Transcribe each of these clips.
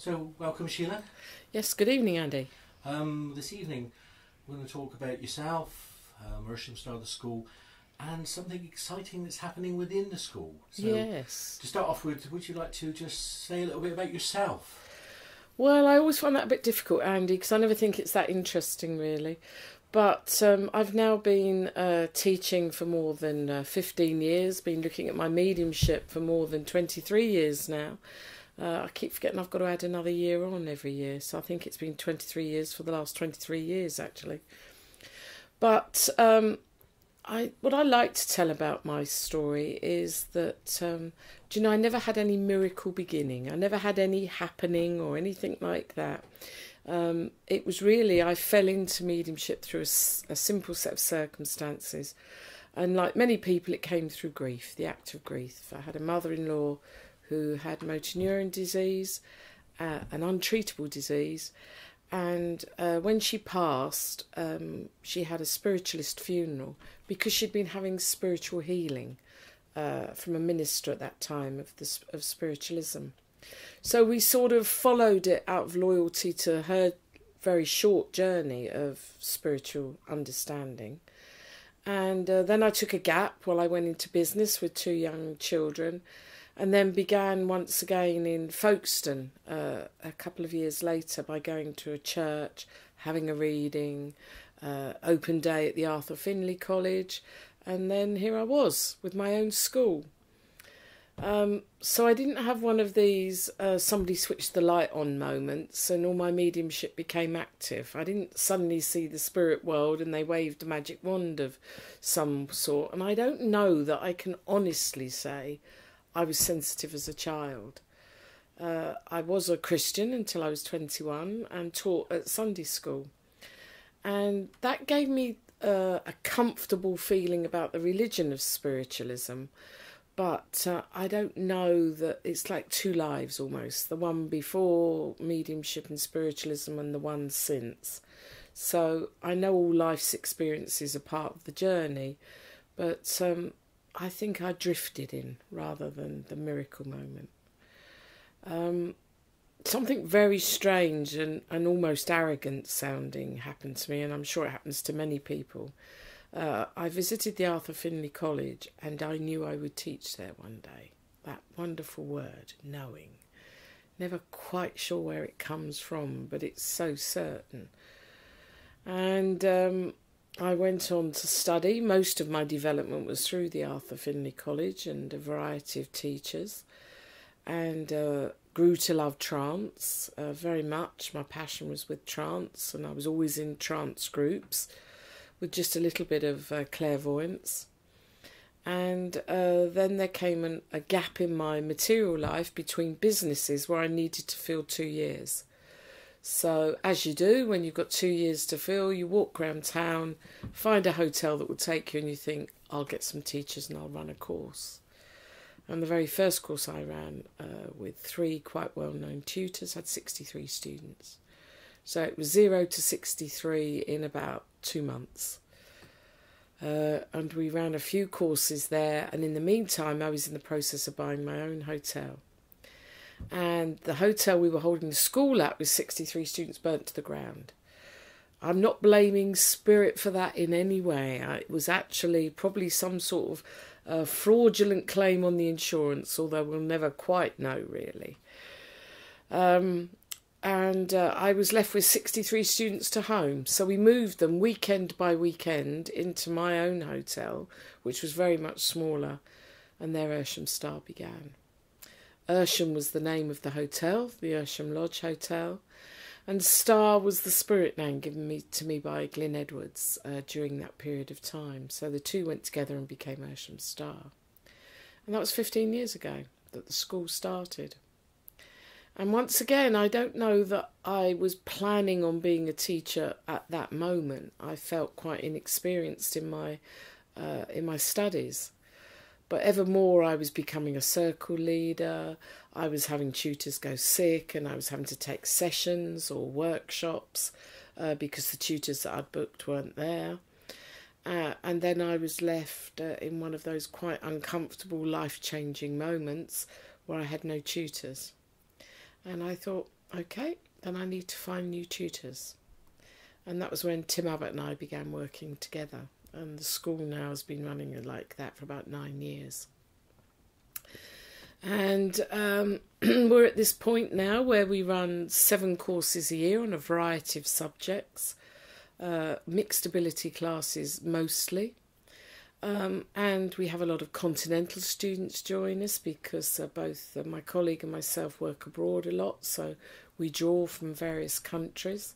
So, welcome Sheila. Yes, good evening, Andy. This evening we're going to talk about yourself, Ershamstar, the school, and something exciting that's happening within the school. So, Yes. to start off with, would you like to just say a little bit about yourself? Well, I always find that a bit difficult, Andy, because I never think it's that interesting, really. But I've now been teaching for more than 15 years, been looking at my mediumship for more than 23 years now. I keep forgetting I've got to add another year on every year, so I think it's been 23 years for the last 23 years, actually. But what I like to tell about my story is that, I never had any miracle beginning. I never had any happening or anything like that. It was really, I fell into mediumship through a simple set of circumstances. And like many people, it came through grief, the act of grief. I had a mother-in-law who had motor neuron disease, an untreatable disease. And when she passed, she had a spiritualist funeral because she'd been having spiritual healing from a minister at that time of spiritualism. So we sort of followed it out of loyalty to her very short journey of spiritual understanding. And then I took a gap while I went into business with 2 young children, and then began once again in Folkestone a couple of years later by going to a church, having a reading, open day at the Arthur Findlay College, and then here I was with my own school. So I didn't have one of these somebody switched the light on moments and all my mediumship became active. I didn't suddenly see the spirit world and they waved a magic wand of some sort. And I don't know that I can honestly say I was sensitive as a child. I was a Christian until I was 21 and taught at Sunday school. And that gave me a comfortable feeling about the religion of spiritualism. But I don't know that it's like 2 lives almost, the one before mediumship and spiritualism and the one since. So I know all life's experiences are part of the journey, but I think I drifted in rather than the miracle moment. Something very strange and almost arrogant sounding happened to me, and I'm sure it happens to many people. I visited the Arthur Findlay College and I knew I would teach there one day. That wonderful word, knowing. Never quite sure where it comes from, but it's so certain. And I went on to study. Most of my development was through the Arthur Findlay College and a variety of teachers. And grew to love trance very much. My passion was with trance and I was always in trance groups, with just a little bit of clairvoyance. And then there came a gap in my material life between businesses where I needed to fill 2 years. So as you do, when you've got 2 years to fill, you walk around town, find a hotel that will take you and you think, I'll get some teachers and I'll run a course. And the very first course I ran with 3 quite well-known tutors had 63 students. So it was 0 to 63 in about 2 months. And we ran a few courses there. And in the meantime, I was in the process of buying my own hotel. And the hotel we were holding the school at with 63 students burnt to the ground. I'm not blaming spirit for that in any way. It was actually probably some sort of fraudulent claim on the insurance, although we'll never quite know really. And I was left with 63 students to home. So we moved them weekend by weekend into my own hotel, which was very much smaller, and there Ershamstar began. Ersham was the name of the hotel, the Ersham Lodge Hotel, and Star was the spirit name given to me by Glyn Edwards during that period of time. So the two went together and became Ershamstar. And that was 15 years ago that the school started. And once again, I don't know that I was planning on being a teacher at that moment. I felt quite inexperienced in my studies. But ever more, I was becoming a circle leader. I was having tutors go sick and I was having to take sessions or workshops because the tutors that I'd booked weren't there. And then I was left in one of those quite uncomfortable, life-changing moments where I had no tutors. And I thought, okay, then I need to find new tutors. And that was when Tim Abbott and I began working together. And the school now has been running like that for about 9 years. And we're at this point now where we run 7 courses a year on a variety of subjects, mixed ability classes mostly. And we have a lot of continental students join us because both my colleague and myself work abroad a lot, so we draw from various countries.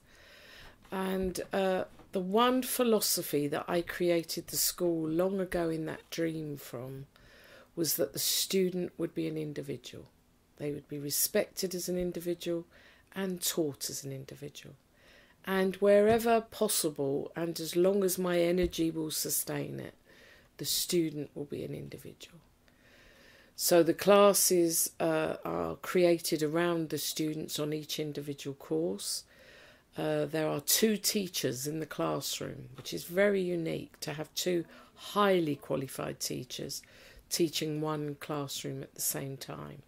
And the one philosophy that I created the school long ago in that dream from was that the student would be an individual. They would be respected as an individual and taught as an individual. And wherever possible, and as long as my energy will sustain it, the student will be an individual. So the classes are created around the students on each individual course. There are 2 teachers in the classroom, which is very unique to have 2 highly qualified teachers teaching one classroom at the same time.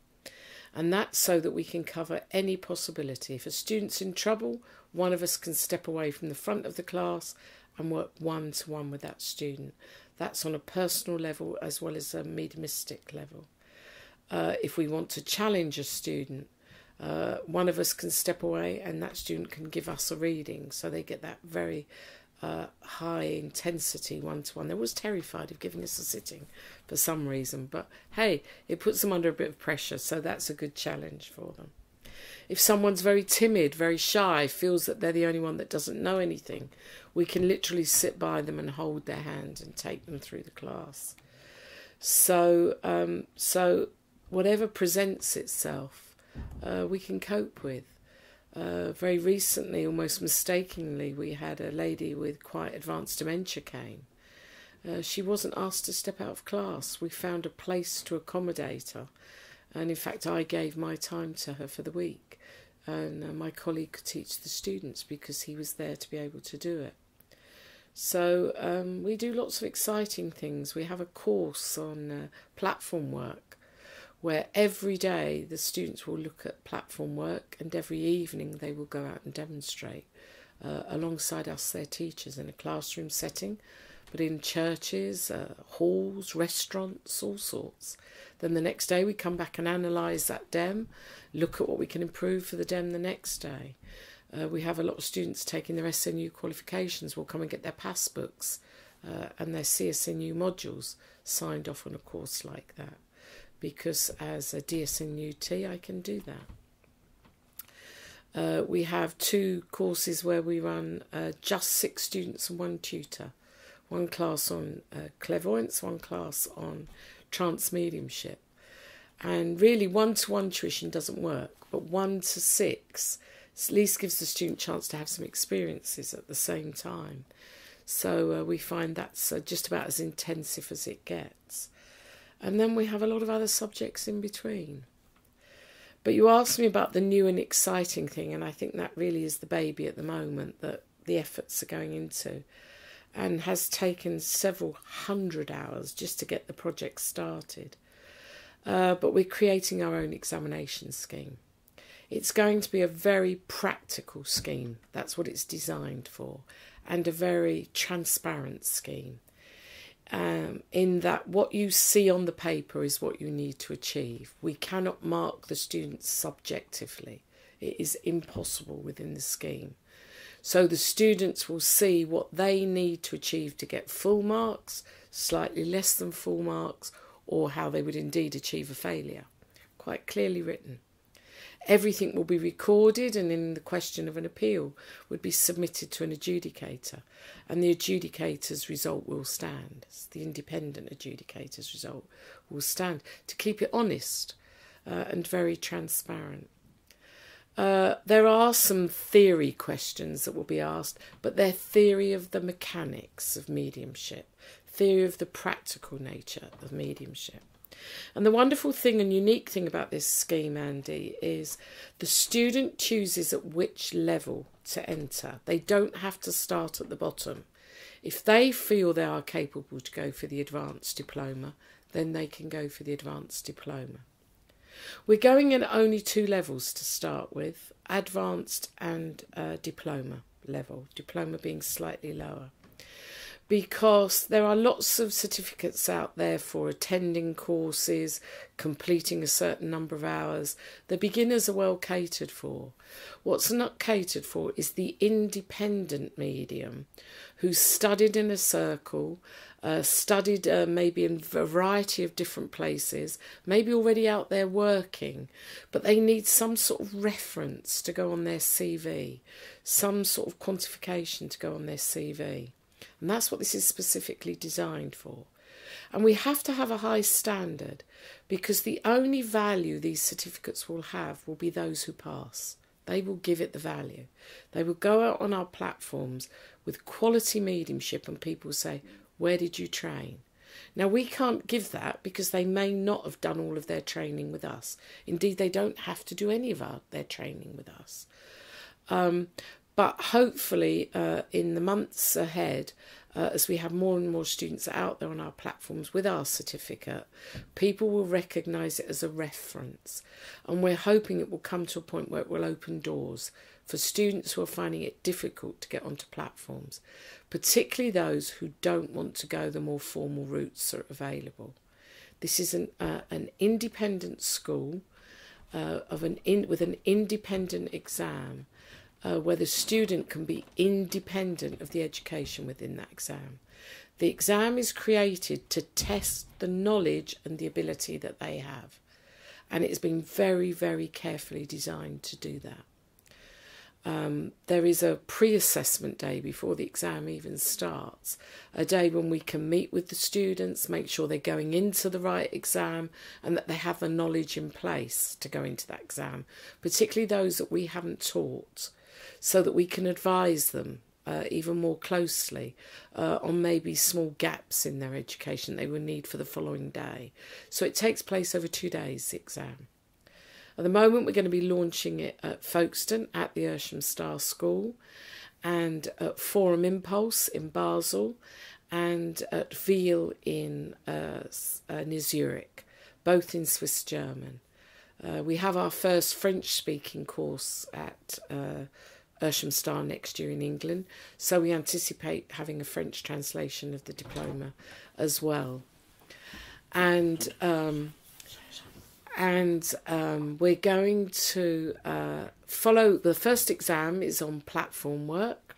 And that's so that we can cover any possibility. If a student's in trouble, one of us can step away from the front of the class and work one-to-one with that student. That's on a personal level as well as a mediumistic level. If we want to challenge a student, one of us can step away and that student can give us a reading, so they get that very high intensity one-to-one. They're always terrified of giving us a sitting for some reason, but hey, it puts them under a bit of pressure, so that's a good challenge for them. If someone's very timid, very shy, feels that they're the only one that doesn't know anything, we can literally sit by them and hold their hand and take them through the class. So whatever presents itself, we can cope with. Very recently, almost mistakenly, we had a lady with quite advanced dementia came. She wasn't asked to step out of class. We found a place to accommodate her. And in fact, I gave my time to her for the week. And my colleague could teach the students because he was there to be able to do it. So we do lots of exciting things. We have a course on platform work, where every day the students will look at platform work, and every evening they will go out and demonstrate alongside us, their teachers, in a classroom setting, but in churches, halls, restaurants, all sorts. Then the next day we come back and analyse that dem, look at what we can improve for the dem the next day. We have a lot of students taking their SNU qualifications will come and get their passbooks and their CSNU modules signed off on a course like that, because as a DSNUT I can do that. We have 2 courses where we run just 6 students and 1 tutor. 1 class on clairvoyance, 1 class on trance mediumship. And really 1-to-1 tuition doesn't work, but 1 to 6 at least gives the student a chance to have some experiences at the same time. So we find that's just about as intensive as it gets. And then we have a lot of other subjects in between. But you asked me about the new and exciting thing, and I think that really is the baby at the moment that the efforts are going into, and has taken several hundred hours just to get the project started. But we're creating our own examination scheme. It's going to be a very practical scheme. That's what it's designed for, and a very transparent scheme. In that what you see on the paper is what you need to achieve. We cannot mark the students subjectively. It is impossible within the scheme. So the students will see what they need to achieve to get full marks, slightly less than full marks, or how they would indeed achieve a failure. Quite clearly written. Everything will be recorded, and in the question of an appeal would be submitted to an adjudicator, and the adjudicator's result will stand. The independent adjudicator's result will stand, to keep it honest and very transparent. There are some theory questions that will be asked, but they're theory of the mechanics of mediumship, theory of the practical nature of mediumship. And the wonderful thing and unique thing about this scheme, Andy, is the student chooses at which level to enter. They don't have to start at the bottom. If they feel they are capable to go for the advanced diploma, then they can go for the advanced diploma. We're going in only 2 levels to start with, advanced and diploma level, diploma being slightly lower. Because there are lots of certificates out there for attending courses, completing a certain number of hours. The beginners are well catered for. What's not catered for is the independent medium who studied in a circle, studied maybe in a variety of different places, maybe already out there working, but they need some sort of reference to go on their CV, some sort of quantification to go on their CV. And that's what this is specifically designed for. And we have to have a high standard, because the only value these certificates will have will be those who pass. They will give it the value. They will go out on our platforms with quality mediumship and people say, where did you train? Now, we can't give that because they may not have done all of their training with us. Indeed, they don't have to do any of their training with us. But hopefully in the months ahead, as we have more and more students out there on our platforms with our certificate, people will recognise it as a reference. And we're hoping it will come to a point where it will open doors for students who are finding it difficult to get onto platforms, particularly those who don't want to go the more formal routes that are available. This is an independent school with an independent exam, where the student can be independent of the education within that exam. The exam is created to test the knowledge and the ability that they have, and it has been very, very carefully designed to do that. There is a pre-assessment day before the exam even starts, a day when we can meet with the students, make sure they're going into the right exam and that they have the knowledge in place to go into that exam, particularly those that we haven't taught, so that we can advise them even more closely on maybe small gaps in their education they will need for the following day. So it takes place over 2 days, the exam. At the moment, we're going to be launching it at Folkestone at the Ershamstar School, and at Forum Impulse in Basel, and at Wiel in near Zurich, both in Swiss German. We have our first French-speaking course at Ershamstar next year in England, so we anticipate having a French translation of the diploma as well. And we're going to follow, the first exam is on platform work,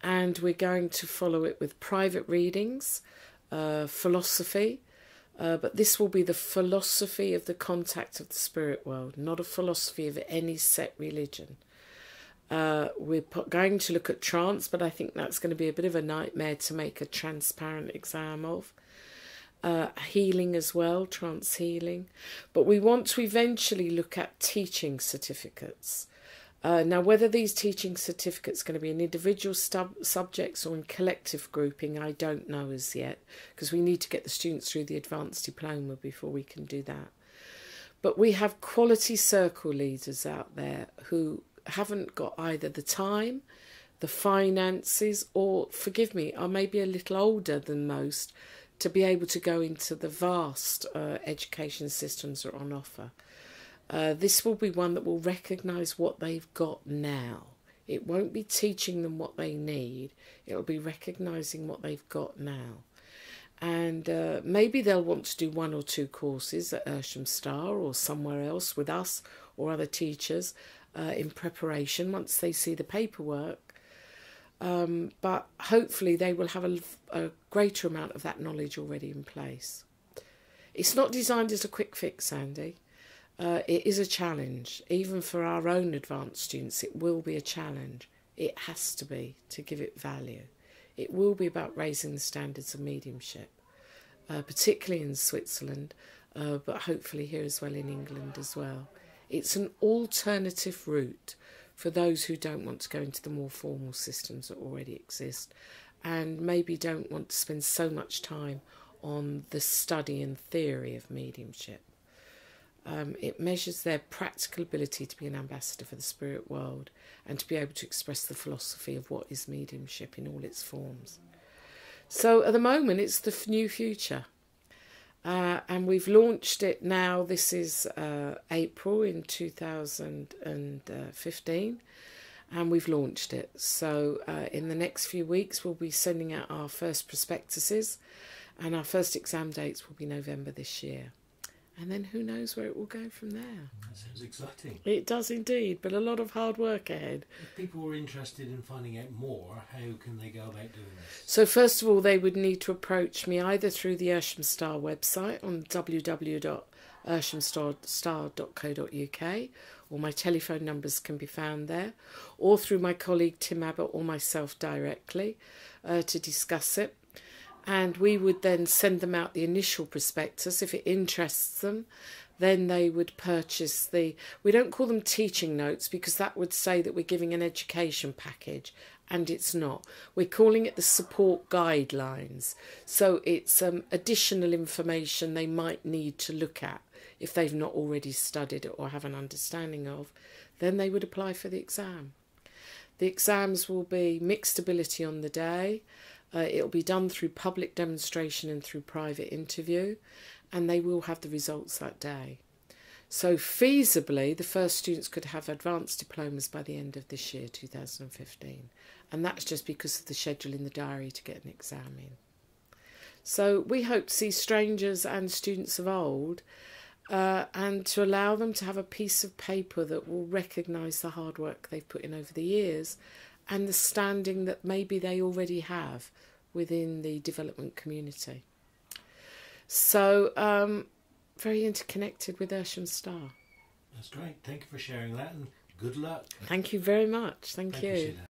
and we're going to follow it with private readings, philosophy, but this will be the philosophy of the contact of the spirit world, not a philosophy of any set religion. We're going to look at trance, but I think that's going to be a bit of a nightmare to make a transparent exam of. Healing as well, trance healing. But we want to eventually look at teaching certificates. Now, whether these teaching certificates are going to be in individual subjects or in collective grouping, I don't know as yet, because we need to get the students through the advanced diploma before we can do that. But we have quality circle leaders out there who haven't got either the time, the finances, or, forgive me, are maybe a little older than most, to be able to go into the vast education systems that are on offer. This will be one that will recognise what they've got now. It won't be teaching them what they need. It'll be recognising what they've got now. And maybe they'll want to do 1 or 2 courses at Ershamstar or somewhere else with us or other teachers in preparation once they see the paperwork. But hopefully they will have a greater amount of that knowledge already in place. It's not designed as a quick fix, Andy. It is a challenge. Even for our own advanced students, it will be a challenge. It has to be, to give it value. It will be about raising the standards of mediumship, particularly in Switzerland, but hopefully here as well in England as well. It's an alternative route for those who don't want to go into the more formal systems that already exist and maybe don't want to spend so much time on the study and theory of mediumship. It measures their practical ability to be an ambassador for the spirit world and to be able to express the philosophy of what is mediumship in all its forms. So at the moment it's the new future. And we've launched it now. This is April in 2015, and we've launched it. So in the next few weeks we'll be sending out our first prospectuses, and our first exam dates will be November this year. And then who knows where it will go from there. That sounds exciting. It does indeed, but a lot of hard work ahead. If people were interested in finding out more, how can they go about doing this? So first of all, they would need to approach me either through the Ershamstar website on www.ershamstar.co.uk, or my telephone numbers can be found there, or through my colleague Tim Abbott or myself directly to discuss it. And we would then send them out the initial prospectus. If it interests them, then they would purchase we don't call them teaching notes, because that would say that we're giving an education package, and it's not. We're calling it the support guidelines. So it's additional information they might need to look at if they've not already studied it or have an understanding of. Then they would apply for the exam. The exams will be mixed ability on the day. It'll be done through public demonstration and through private interview, and they will have the results that day. So feasibly, the first students could have advanced diplomas by the end of this year, 2015. And that's just because of the schedule in the diary to get an exam in. So we hope to see strangers and students of old, and to allow them to have a piece of paper that will recognise the hard work they've put in over the years, and the standing that maybe they already have within the development community. So, very interconnected with Ershamstar. That's great. Thank you for sharing that, and good luck. Thank you very much. Thank you. Sheila.